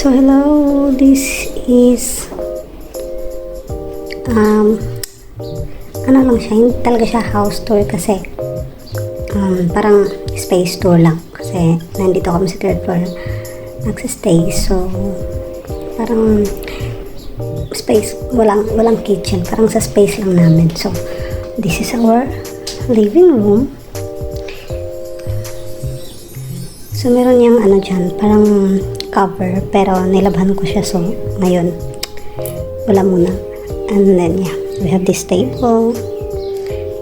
So hello, this is ano lang siya, hindi talaga siya house tour kasi parang space tour lang kasi nandito kami sa third floor nagsistay, so parang space, walang kitchen, parang sa space lang namin. So this is our living room. So meron yung ano dyan, parang cover, pero nilabhan ko siya, so ngayon wala muna. And then yeah, we have this table.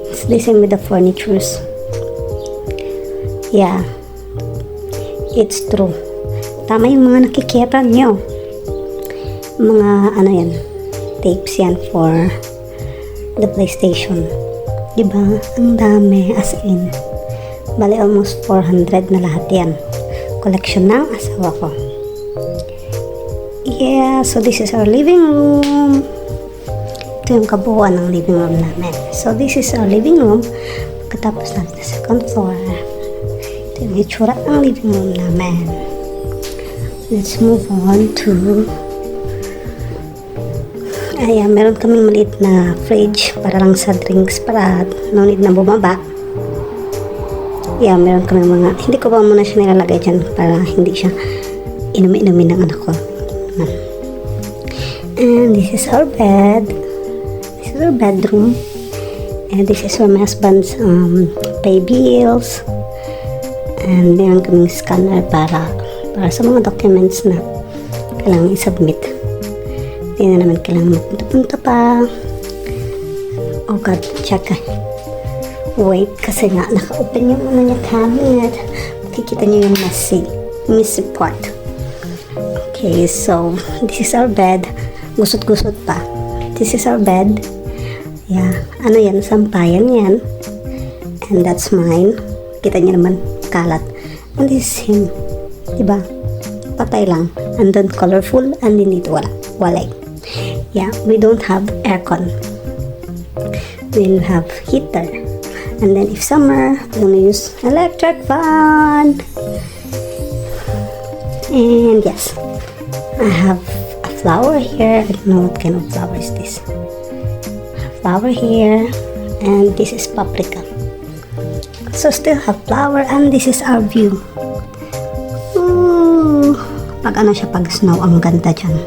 It's the same with the furnitures. Yeah, it's true, tama yung mga nakikita nyo, mga ano yan, tapes yan for the PlayStation, diba? Ang dami, as in bali almost 400 na lahat yan, collection ng asawa ko. Yeah, so this is our living room. Ito yung kabuuan ng living room namin. So this is our living room. Pagkatapos natin sa second floor, ito yung itsura ng living room namin. Let's move on to ayan, meron kaming maliit na fridge para lang sa drinks, para no need na bumaba. Yeah, meron kami mga, hindi ko pa muna siya nilalagay dyan para hindi siya inumi-inumin ng anak ko. And this is our bed. This is our bedroom. And this is where my husband's pay bills. And meron kaming scanner para sa mga documents na kailangan i-submit. Hindi na naman kailangan magpunta-punta pa. Oh God, check. Wait, kasi nga naka-open yung ano niya, cabinet. Makikita niyo yung messy part. Okay, so this is our bed. Gusot-gusot pa. This is our bed. Yeah, ano yan, sampayan yan. And that's mine. Kita niyo naman, kalat. And this is him. Diba? Patay lang. And then colorful, and then dito wala. Yeah, we don't have aircon. We have heater. And then if summer, I'm gonna use electric fan. And yes, I have a flower here. I don't know what kind of flower is this. Flower here, and this is paprika. So still have flower, and this is our view. Ooh, pag ano siya, pag snow, ang ganda dyan.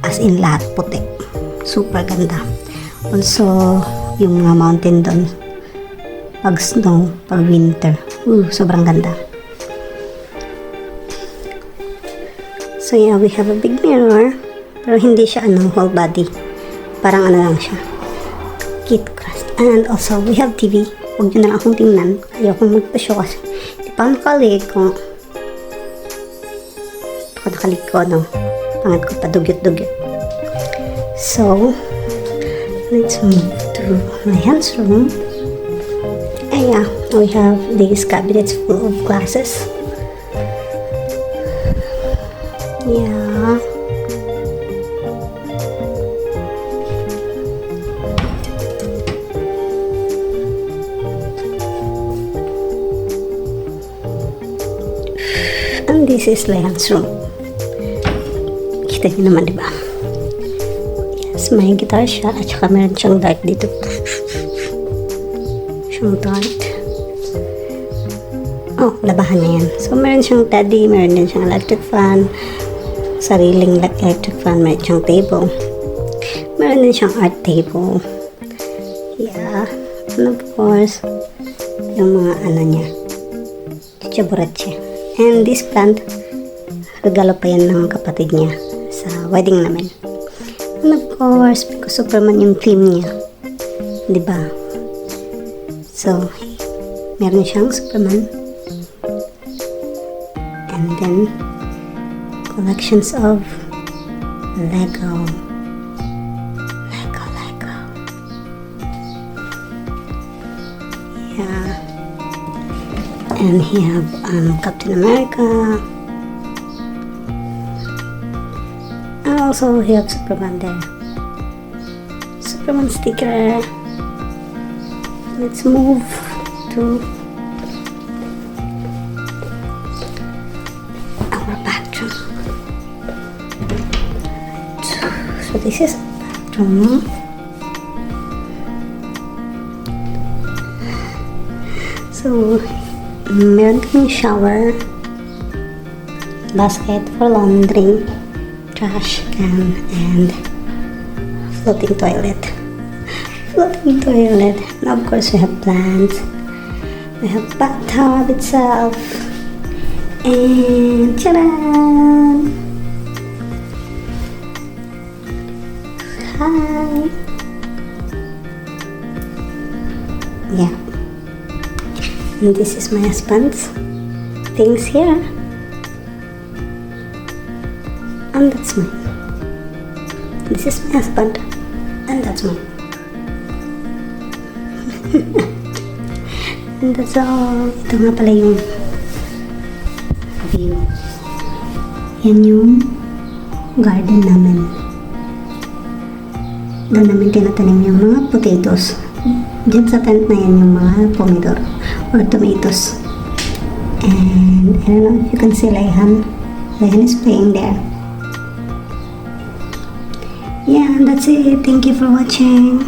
As in lahat puti. Super ganda. Also, yung mga mountain doon, pag snow, pag winter, sobrang ganda. So yeah, we have a big mirror, pero hindi siya whole body, parang ano lang siya, kit crust. And also we have TV. Huwag nyo na lang akong tingnan, ayaw kong magpa-show kasi di pa nakalig ko. No, pangat ko pa dugyot-dugyot. So let's move to my aunt's room. And yeah, we have these cabinets full of glasses. Yeah. And this is Leon's room. Kita niyo naman, diba? Yes, may guitar siya at saka meron siyang dart dito. Siyang dart. Oh, labahan niya yan. So, meron siyang teddy, meron din siyang electric fan, sariling electric fan, meron siyang table. Meron din siyang art table. Yeah. And of course, yung mga ano niya, chichaburatche. And this plant, regalo pa yan ng kapatid niya sa wedding namin. And of course, because Superman yung theme niya. Diba? So, meron siyang Superman. And then, collections of Lego. Yeah. And he have Captain America. And also he have Superman there. Superman sticker. Let's move to our bathroom. So this is bathroom. So meron kaming shower, basket for laundry, trash can, and floating toilet. Floating toilet. And of course we have plants. We have bathtub itself. And ta-da! Hi! Yeah. And this is my husband's things here. And that's mine. This is my husband. And that's mine. And that's all. Ito nga pala yung view. Yan yung garden namin. Doon namin tinatanim yung mga potatoes. Diyan sa tent na yan yung mga pomidor or tomatoes. And I don't know if you can see Layhan. Layhan is playing there. Yeah, that's it. Thank you for watching.